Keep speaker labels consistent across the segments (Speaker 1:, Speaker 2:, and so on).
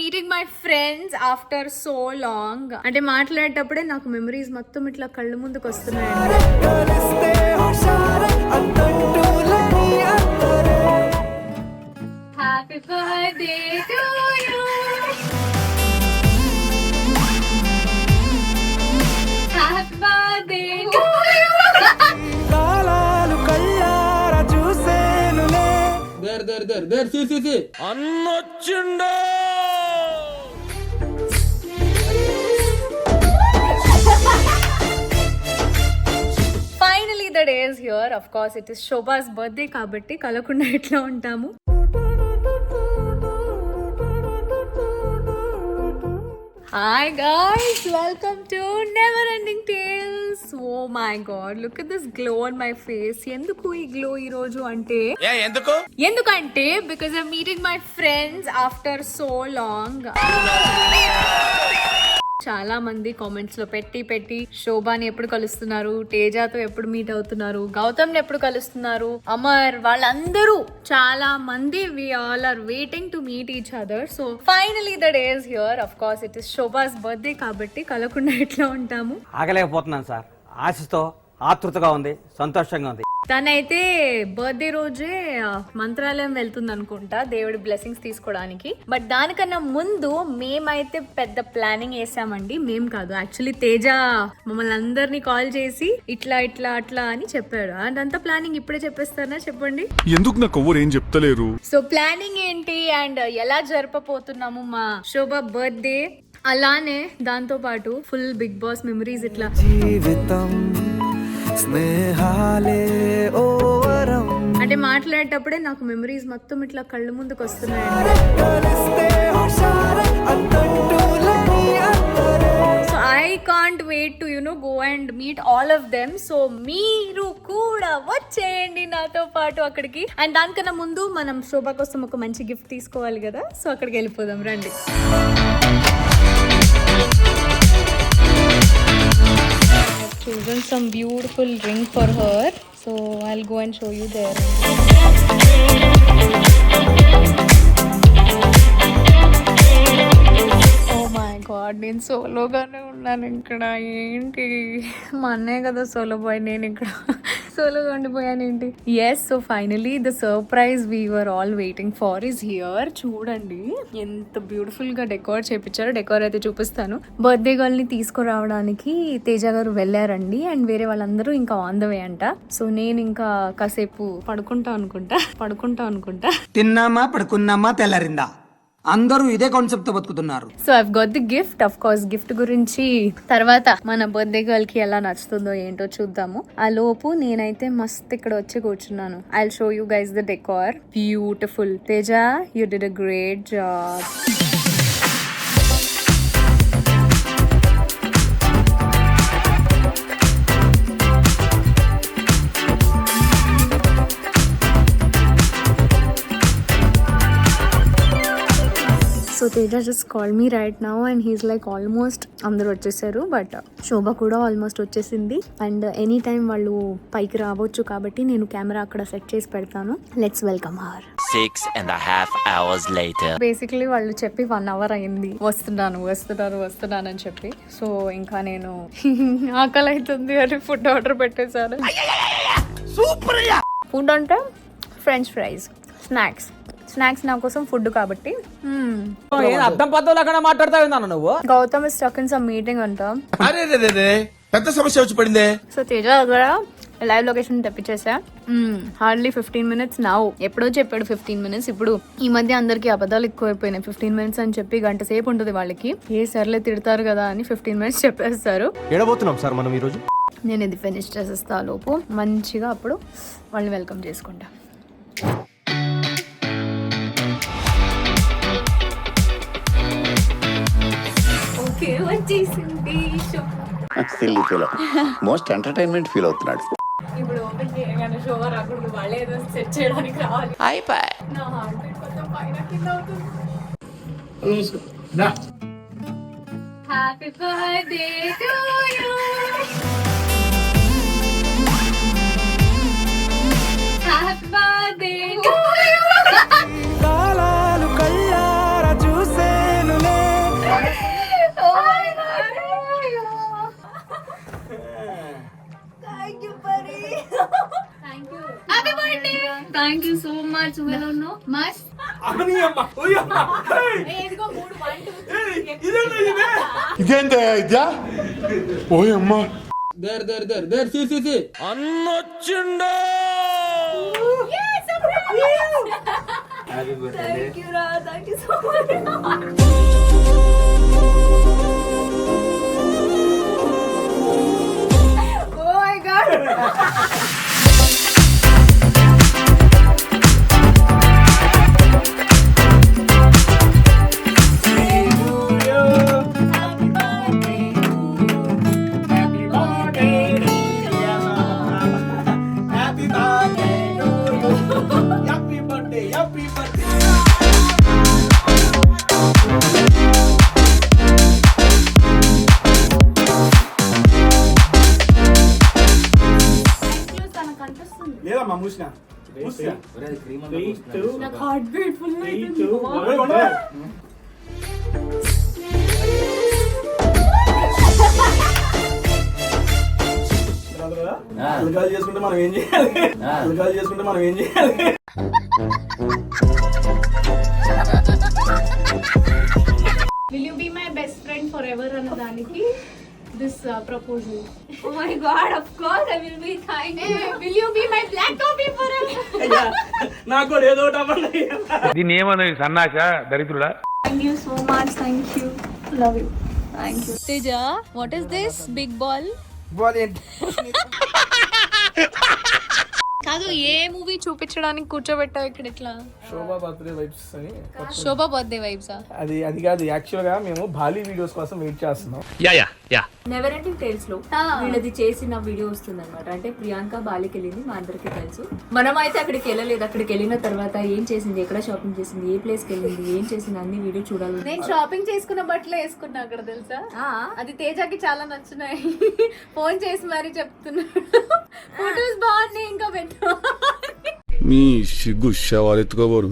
Speaker 1: Meeting my friends after so long. అంటే మాట్లాడేటప్పుడే నాకు memories మొత్తం ఇట్లా కళ్ళు ముందుకు వస్తున్నాయండి. Happy birthday to you. Happy birthday to you.
Speaker 2: కాలాలు కళ్ళారా చూసేనులే.
Speaker 3: అన్నొచ్చిండో.
Speaker 1: Finally the day is here. Of course it is Shobha's birthday కాబట్టి కలకుండా ఎట్లా ఉంటాము. Hi guys, welcome to Never Ending Tales. Oh my god, look at this glow on my face. ఎందుకు ఈ glow ఈ రోజు అంటే ఎందుకంటే because I'm meeting my friends after so long. చాలా మంది కామెంట్స్ లో పెట్టి శోభాని ఎప్పుడు కలుస్తున్నారు, తేజాతో ఎప్పుడు మీట్ అవుతున్నారు, గౌతమ్ ని ఎప్పుడు కలుస్తున్నారు, అమర్ వాళ్ళందరూ చాలా మంది we all are waiting to meet each other. So finally the day is here. Of course it is Shobha's birthday కాబట్టి కలకుండా ఎట్లా ఉంటాము.
Speaker 4: ఆగలేకపోతున్నాను సార్, ఆశతో ఆతృతగా ఉంది, సంతోషంగా ఉంది.
Speaker 1: తనైతే బర్త్డే రోజే మంత్రాలయం వెళ్తుంది అనుకుంటా దేవుడి బ్లెస్సింగ్స్ తీసుకోవడానికి. బట్ దానికన్నా ముందు మేమైతే పెద్ద ప్లానింగ్ వేసామండి. మేం కాదు, యాక్చువల్లీ తేజ మమ్మల్ని అందరినీ కాల్ చేసి ఇట్లా ఇట్లా అట్లా అని చెప్పాడు. అండ్ అంత ప్లానింగ్ ఇప్పుడే చెప్పేస్తారా చెప్పండి.
Speaker 5: ఎందుకు నాకు ఎవరు ఏం చెప్తలేరు?
Speaker 1: సో ప్లానింగ్ ఏంటి అండ్ ఎలా జరపబోతున్నాము మా శోభ బర్త్డే, అలానే దాంతో పాటు ఫుల్ బిగ్ బాస్ మెమరీస్ ఇట్లా
Speaker 2: జీవితం స్నేహాలే ఓవరం.
Speaker 1: అంటే మాట్లాడేటప్పుడే నాకు మెమరీస్ మొత్తం ఇట్లా కళ్ళు ముందుకు వస్తున్నాయండి. So I can't wait to go and meet all of them. So మీరు కూడా వచ్చేయండి నాతో పాటు అక్కడికి. అండ్ దానికన్నా ముందు మనం శోభ కోసం ఒక మంచి గిఫ్ట్ తీసుకోవాలి కదా. సో అక్కడికి వెళ్ళిపోదాం రండి. Chosen some beautiful ring for her, so I'll go and show you there. Oh my god, నేను సోలోగానే ఉన్నాను ఇక్కడ. ఏంటి మా అన్నయ్య కదా సోలో బాయ్, నేను ఇక్కడ సోలోగా ఉండిపోయాను ఏంటి. Yes, so finally the surprise we were all waiting for is here. చూడండి ఎంత బ్యూటిఫుల్ గా డెకోర్ చేపించారో. డెకోర్ అయితే చూపిస్తాను. బర్త్డే గర్ల్ ని తీసుకురావడానికి తేజ గారు వెళ్ళారండి అండ్ వేరే వాళ్ళందరూ ఇంకా ఆన్ ద వే అంట. సో నేను ఇంకా కాసేపు పడుకుంటా అనుకుంటా.
Speaker 6: తిన్నామా పడుకున్నామా తెల్లారిందా, అందరూ ఇదే కాన్సెప్ట్ తో బతుకుతున్నారు.
Speaker 1: So I've got the gift. Of course gift గురించి తర్వాత మన బర్త్డే గర్ల్ కి ఎలా నచ్చుతుందో ఏంటో చూద్దాము. ఆ లోపు నేనైతే మస్త్ ఇక్కడ వచ్చి కూర్చున్నాను. I'll show you guys the decor. Beautiful. Teja, you did a great job. So Teja just call me right now and he's like almost అందరూ వచ్చేసారు. బట్ శోభ కూడా ఆల్మోస్ట్ వచ్చేసింది. అండ్ ఎనీ టైం వాళ్ళు పైకి రావచ్చు కాబట్టి నేను కెమెరా అక్కడ సెట్ చేసి పెడతాను. Let's welcome her.
Speaker 3: 6.5 hours later.
Speaker 1: Basically వాళ్ళు చెప్పి 1 hour అయింది వస్తున్నాను అని చెప్పి. సో ఇంకా నేను ఆకలి అవుతుంది అని ఫుడ్ ఆర్డర్ పెట్టేశాను. ఫుడ్ అంటే ఫ్రెంచ్ ఫ్రైస్, స్నాక్స్ నా కోసం ఫుడ్ కాబట్టి.
Speaker 4: అర్థం పద్ధతులు అక్కడ మాట్లాడతావు నువ్వు.
Speaker 1: Gautam is stuck in some meeting అంట.
Speaker 3: పెద్ద సమస్య వచ్చి పడిందే.
Speaker 1: సో తేజ దగ్గర లైవ్ లొకేషన్ తెప్పించేసా. హార్డ్లీ 15 minutes నా. ఎప్పుడో చెప్పాడు 15 minutes. ఇప్పుడు ఈ మధ్య అందరికి అబద్ధాలు ఎక్కువైపోయినాయి. 15 minutes అని చెప్పి గంట సేపు ఉంటుంది వాళ్ళకి. ఏ సర్లే తిడతారు కదా అని 15 minutes చెప్పేస్తారు.
Speaker 7: ఎడబోతున్నాం సార్ మనం ఈరోజు.
Speaker 1: నేను ఇది ఫినిష్ చేసేస్తా లోపు మంచిగా అప్పుడు వాళ్ళని వెల్కమ్ చేసుకుంటా. ఓకే, వచ్చేసింది.
Speaker 8: Silly feel, most entertainment feel అవుతున్నాడు.
Speaker 1: ఇప్పుడు ఓపెన్ చేయగానే షో రాకూడదు, వాళ్ళే ఏదో సెట్ చేయడానికి రావాలి.
Speaker 3: అయిపోయి
Speaker 1: నా హార్ట్ బీట్ కొంచెం పైన కింద అవుతుంది. Happy birthday to you. Happy birthday to you.
Speaker 2: కాలాలు కళ్ళారా చూసేనులే.
Speaker 5: ఇదేంటే ఇద్యా ఓయమ్మా
Speaker 3: అన్నొచ్చిండో
Speaker 7: లేదమ్మా మూసిన పిల్లకాయలు చేసుకుంటే మనం ఏం చేయాలి పిల్లకాయలు చేసుకుంటే మనం ఏం చేయాలి
Speaker 1: Will you be my best friend forever అన్నదానికి this proposal? Oh my god, of course I will be kind. Will you be my black coffee forever?
Speaker 7: నాకు కూడా ఏదో ఒకటి అవ్వండి.
Speaker 4: దీన్ని ఏమన్నా సన్నాస దరిద్రుడా?
Speaker 1: Thank you so much, thank you. Love you. Thank you. Teja, what is this big ball? కాదు ఏ movie చూపించడానికి కూర్చోబెట్టావు ఇక్కడ ఇట్లా?
Speaker 7: శోభా బర్త్డే వైబ్స్ అని
Speaker 1: శోభా బర్త్డే వైబ్సా?
Speaker 7: అది కాదు, యాక్చువల్ గా మేము బాలీ వీడియోస్ కోసం వెయిట్ చేస్తున్నాం.
Speaker 9: నెవర్ ఎండింగ్ టైల్స్ లో వీళ్ళది చేసిన వీడియో వస్తుంది అనమాట. అంటే ప్రియాంక బాలికి వెళ్ళింది, మా అందరికి తెలుసు. మనం అయితే అక్కడికి వెళ్ళలేదు. అక్కడికి వెళ్ళిన తర్వాత ఏం చేసింది, ఎక్కడ షాపింగ్ చేసింది, ఏ ప్లేస్ కి వెళ్ళింది, ఏం చేసింది, అన్ని వీడియో చూడాలి.
Speaker 1: నేను షాపింగ్ చేసుకున్న బట్టలు వేసుకున్నా అక్కడ తెలుసా. అది తేజకి చాలా నచ్చున్నాయి. ఫోన్ చేసి మరీ చెప్తున్నాడు ఫోటోస్ బాగున్నాయి ఇంకా పెట్టు.
Speaker 5: మీ సిగ్గు శవాలెత్తుకోబోరు.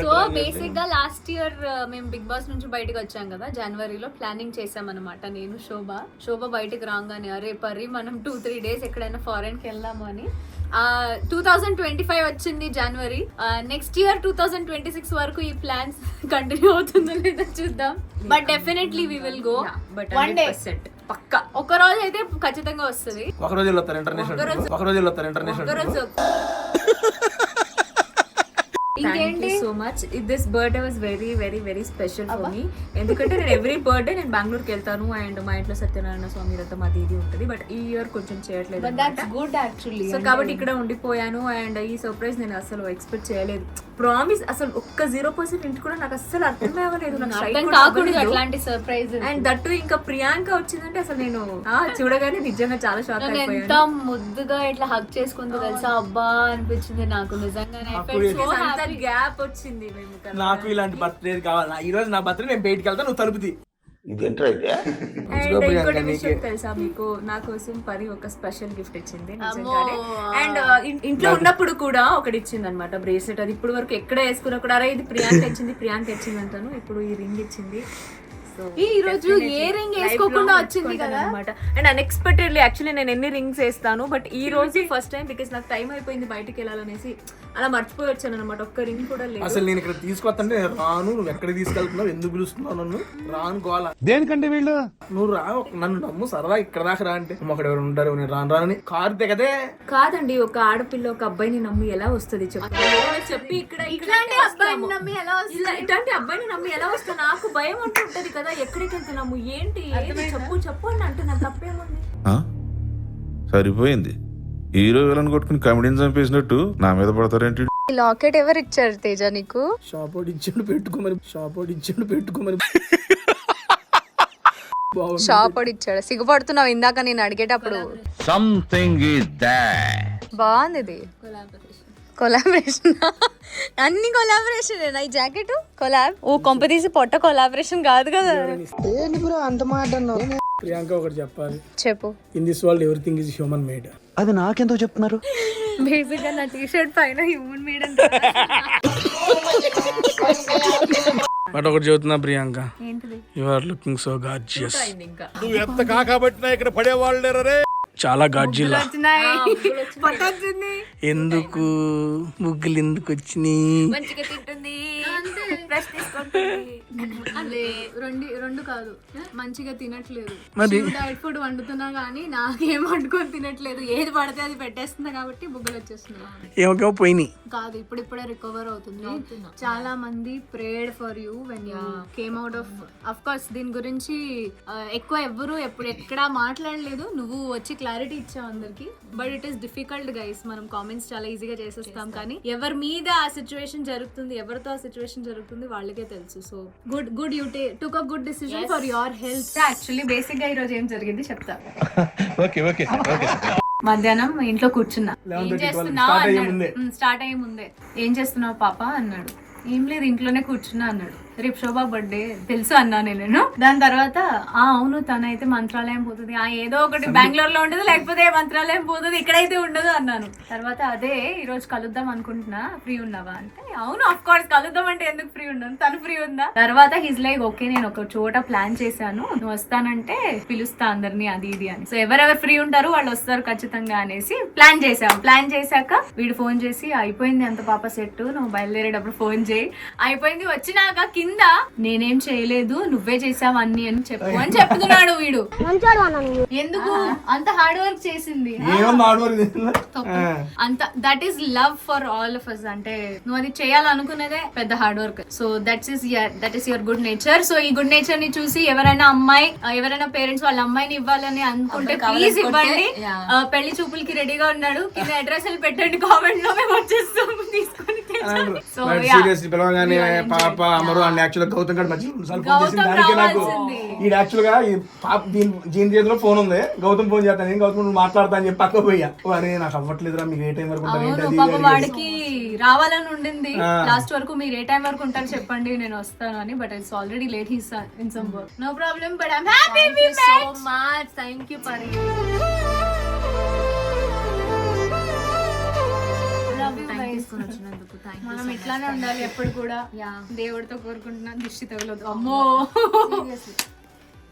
Speaker 1: సో బేసిక్ గా లాస్ట్ ఇయర్ మేము బిగ్ బాస్ నుంచి బయటకు వచ్చాం కదా, జనవరిలో ప్లానింగ్ చేసామన్నమాట. నేను శోభ బయటకు రాగానే అరే పరి మనం 2-3 days ఎక్కడైనా ఫారెన్ కి వెళ్దాము అని. 2025 వచ్చింది జనవరి. నెక్స్ట్ ఇయర్ 2026 వరకు ఈ ప్లాన్స్ కంటిన్యూ అవుతుందో లేదో చూద్దాం. But definitely we will go.
Speaker 9: But
Speaker 1: one day
Speaker 9: పక్కా
Speaker 1: ఒక రోజు అయితే ఖచ్చితంగా వస్తుంది.
Speaker 7: ఒక రోజు వెళ్తారు ఇంటర్నేషనల్.
Speaker 9: ఇంకేంటి so much. This birthday was very very very special for me. ఎందుకంటే నేను ఎవ్రీ బర్త్డే నేను బెంగళూరుకి వెళ్తాను అండ్ మా ఇంట్లో సత్యనారాయణ స్వామి రథం అది ఇది ఉంటుంది. బట్ ఈ ఇయర్ కొంచెం చేయట్లేదు. సో కాబట్టి ఇక్కడ ఉండిపోయాను అండ్ ఈ సర్ప్రైజ్ నేను అసలు ఎక్స్పెక్ట్ చేయలేదు. ప్రామిస్ అసలు ఒక్క 0% ఇంటి కూడా నాకు అసలు అర్థమే అవ్వలేదు.
Speaker 1: అట్లాంటి సర్ప్రైజ్
Speaker 9: అండ్ దట్టు ఇంకా ప్రియాంక వచ్చిందంటే అసలు నేను చూడగానే నిజంగా చాలా షాక్
Speaker 1: ఎంత
Speaker 9: అయిపోయాను.
Speaker 1: ముద్దుగా ఇట్లా హక్ చేసుకుంటూ తెలుసా అబ్బా అనిపించింది నాకు నిజంగానే.
Speaker 9: గ్యాప్ వచ్చింది.
Speaker 7: నాకు ఇలాంటి బర్త్డే కావాలి. ఈ రోజు నా బర్త్డే నేను బయటికి వెళ్తాను, నువ్వు తలుపుతి.
Speaker 8: ఇదేంట్రా అయితే
Speaker 9: అండ్ ఇంకోటి విషయం తెలుసా మీకు, నా కోసం పరి ఒక స్పెషల్ గిఫ్ట్ ఇచ్చింది నిజంగానే. అండ్ ఇంట్లో ఉన్నప్పుడు కూడా ఒకటి ఇచ్చింది అనమాట, బ్రేస్లెట్. అది ఇప్పుడు వరకు ఎక్కడ వేసుకున్నా కూడా అరే ఇది ప్రియాంక ఇచ్చింది అంటాను. ఇప్పుడు ఈ రింగ్ ఇచ్చింది.
Speaker 1: ఈ రోజు ఏ రింగ్ వేసుకోకుండా వచ్చింది కదా
Speaker 9: అనమాట. అండ్ అన్ఎక్స్పెక్టెడ్లీ యాక్చువల్లీ నేను ఎన్ని రింగ్స్ వేస్తాను, బట్ ఈ రోజు ఫస్ట్ టైం బికాస్ నాకు టైం అయిపోయింది బయటకి వెళ్ళాలనేసి అలా మర్చిపోయి వచ్చాను అనమాట. ఒక్క రింగ్ కూడా లేదు.
Speaker 7: అసలు నేను ఇక్కడ తీసుకొస్తాంటే రాను, నువ్వు ఎక్కడికి తీసుకెళ్తున్నావు, ఎందుకు పిలుస్తున్నావు నన్ను, రాను గోల.
Speaker 5: దేనికంటే వీళ్ళు
Speaker 7: నువ్వు రా, నన్ను నమ్ము, సరదా ఇక్కడ దాకా రా అంటే అక్కడ ఎవరు ఉంటారు, నేను రాను కారు దిగదే.
Speaker 9: కాదండి, ఒక ఆడపిల్ల ఒక అబ్బాయిని నమ్మి ఎలా వస్తుంది చెప్పి ఇక్కడ ఇట్లాంటి అబ్బాయిని నమ్మి ఎలా వస్తుంది నాకు భయం అంటుంటది కదా. ఎక్కడికి వెళ్తున్నాము ఏంటి చెప్పు అని అంటున్నా, తప్పేముంది.
Speaker 10: సరిపోయింది. హీరో విలన్ కొట్టుకుని కమెడీని చంపేసినట్టు నా మీద పడతారేంటి?
Speaker 1: లాకెట్ ఎవరు ఇచ్చారు తేజ నీకు?
Speaker 7: షాపోటి ఇచ్చాడు పెట్టుకోమని.
Speaker 1: షాప్ ఇచ్చాడు. సిగ్గుపడుతున్నావు ఇందాక నేను అడిగేటప్పుడు.
Speaker 3: Something is that.
Speaker 1: బాగుంది ఇది. కొలాబరేషన్ అన్ని కొలాబరేషన్. ఈ జాకెట్ కొలాబ్. ఓ కొంపదీసి పొట్ట కొలాబరేషన్ కాదు కదా.
Speaker 7: ప్రియాంక ఒకటి చెప్పాలి.
Speaker 1: చెప్పు.
Speaker 7: In this world everything is human made.
Speaker 8: అది నాకెందుకు చెప్తున్నారు?
Speaker 1: బేసిక్ గా నా టీషర్ట్ పైన హ్యూమన్ మేడ్ అంటే.
Speaker 7: బట్ ఒకటి చెబుతున్నా ప్రియాంక,
Speaker 1: ఏంటిది?
Speaker 7: You are looking so gorgeous.
Speaker 5: నువ్వు ఎంత కాకబట్టినా ఇక్కడ పడేవాళ్ళు లేరే.
Speaker 7: చాలా గాడ్జిల్లా.
Speaker 1: పట్టొచ్చింది.
Speaker 7: ఎందుకు ముగ్గులు ఎందుకు వచ్చినాయి?
Speaker 9: మంచిగా తింటుంది, బ్రష్ తీసుకుంటుంది.
Speaker 1: రెండు కాదు, మంచిగా తినట్లేదు.
Speaker 7: మరి
Speaker 1: డైట్ ఫుడ్ వండుతున్నా గానీ నాకేం వండుకొని తినట్లేదు. ఏది పడితే అది పెట్టేస్తున్నా కాబట్టి బుగ్గలు వచ్చేస్తున్నాయి.
Speaker 7: ఏమో పోయినాయి
Speaker 1: కాదు, ఇప్పుడిప్పుడే రికవర్ అవుతుంది. చాలా మంది prayed for you when you came out of course దీని గురించి ఎక్కువ ఎవ్వరు ఎక్కడ మాట్లాడలేదు. నువ్వు వచ్చి క్లారిటీ ఇచ్చావు అందరికి. But it is difficult guys. మనం కామెంట్స్ చాలా ఈజీగా చేసేస్తాం, కానీ ఎవరి మీద ఆ సిచ్యువేషన్ జరుగుతుంది, ఎవరితో ఆ సిచ్యువేషన్ జరుగుతుంది వాళ్ళకే తెలుసు. So good you took a good decision for your health. Actually basic గా ఈ రోజు ఏం జరిగింది చెప్తా. మధ్యాహ్నం ఇంట్లో కూర్చున్నా. ఏం చేస్తున్నావు అన్నాడు. స్టార్ట్ అయ్యే ముందే ఏం చేస్తున్నావు పాప అన్నాడు. ఏం లేదు ఇంట్లోనే కూర్చున్నా అన్నాడు. రేపు శోభా బర్త్డే తెలుసు అన్నా నేను. దాని తర్వాత అవును తనైతే మంత్రాలయం పోతుంది, ఏదో ఒకటి బెంగళూరు లో ఉంటుంది, లేకపోతే మంత్రాలయం పోతుంది, ఇక్కడైతే ఉండదు అన్నాను. తర్వాత అదే ఈ రోజు కలుద్దాం అనుకుంటున్నా, ఫ్రీ ఉన్నావా అంటే అవును ఆఫ్ కోర్స్ కలుద్దాం అంటే ఎందుకు ఫ్రీ ఉన్నాను, తను ఫ్రీ ఉందా. తర్వాత హిజ్ లైక్ ఓకే నేను ఒక చోట ప్లాన్ చేశాను, నువ్వు వస్తానంటే పిలుస్తా అందరినీ అది ఇది అని. సో ఎవరెవరు ఫ్రీ ఉంటారు వాళ్ళు వస్తారు ఖచ్చితంగా అనేసి ప్లాన్ చేసాం. ప్లాన్ చేశాక వీడు ఫోన్ చేసి అయిపోయింది అంత పాప సెట్, నువ్వు బయలుదేరేటప్పుడు ఫోన్ చేయి, అయిపోయింది వచ్చినాక కింద నేనేం చేయలేదు నువ్వే చేసావు అన్ని అని చెప్పు అని చెప్తున్నాడు వీడు. ఎందుకు అంత హార్డ్ వర్క్ చేసింది అంత. That is love for all of us. అంటే నువ్వు అది చేయాలనుకునేదే పెద్ద hard work. So that is your good nature. సో ఈ గుడ్ నేచర్ ని చూసి ఎవరైనా పేరెంట్స్ వాళ్ళ అమ్మాయిని ఇవ్వాలని అనుకుంటే ప్లీజ్ ఇవ్వండి. పెళ్లి చూపులకి రెడీగా ఉన్నాడు, కింద అడ్రస్ పెట్టండి కామెంట్ లో, మేము వచ్చేస్తాము తీసుకొని. సో
Speaker 7: పాప అమరు అని యాక్చువల్గా గౌతమ్ గారు మంచి ఫోన్ చేసింది దానికే నాకు. ఈ యాక్చువల్ గా ఈ పాప జీన్ చేతిలో ఫోన్ ఉంది, గౌతమ్ ఫోన్ చేస్తాను నేను, గౌతమ్ నువ్వు మాట్లాడతా అని చెప్పి పక్క పోయా. అరే నాకు అవ్వట్లేదురా, మీకు ఏ టైం వరకు ఉంటారు,
Speaker 1: వాడికి రావాలని ఉండింది లాస్ట్ వరకు, మీరు ఏ టైం వరకు ఉంటారు చెప్పండి నేను వస్తాను అని. But it's already late, he's in some work. No problem, but I am happy we met so much. Thank you Pari. మనం ఇట్లానే ఉండాలి ఎప్పుడు కూడా. దేవుడితో కోరుకుంటున్నాను దిష్టి తగలదు. అమ్మో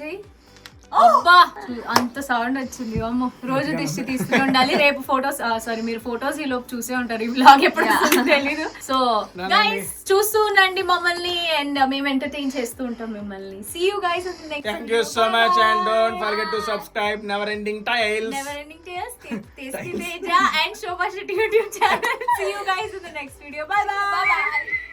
Speaker 1: చెయ్యి. అబ్బా అంత సౌండ్ వచ్చింది. అమ్మో రోజు దిష్టి తీస్తూనే ఉండాలి. రేపు ఫోటోస్ మీరు ఫోటోస్ ఈ లోపు చూసే ఉంటారు, ఈ బ్లాగ్ ఎప్పుడు తెలీదు. సో గైస్ చూస్తూ ఉండండి మమ్మల్ని, అండ్ మేము ఎంటర్టైన్ చేస్తూ ఉంటాం మిమ్మల్ని. See you guys in the next video.
Speaker 7: Thank you so much and don't forget to subscribe Never Ending Tales,
Speaker 1: Tasty Teja and Shobha Shetty YouTube channel. See you guys in the next video. Bye bye.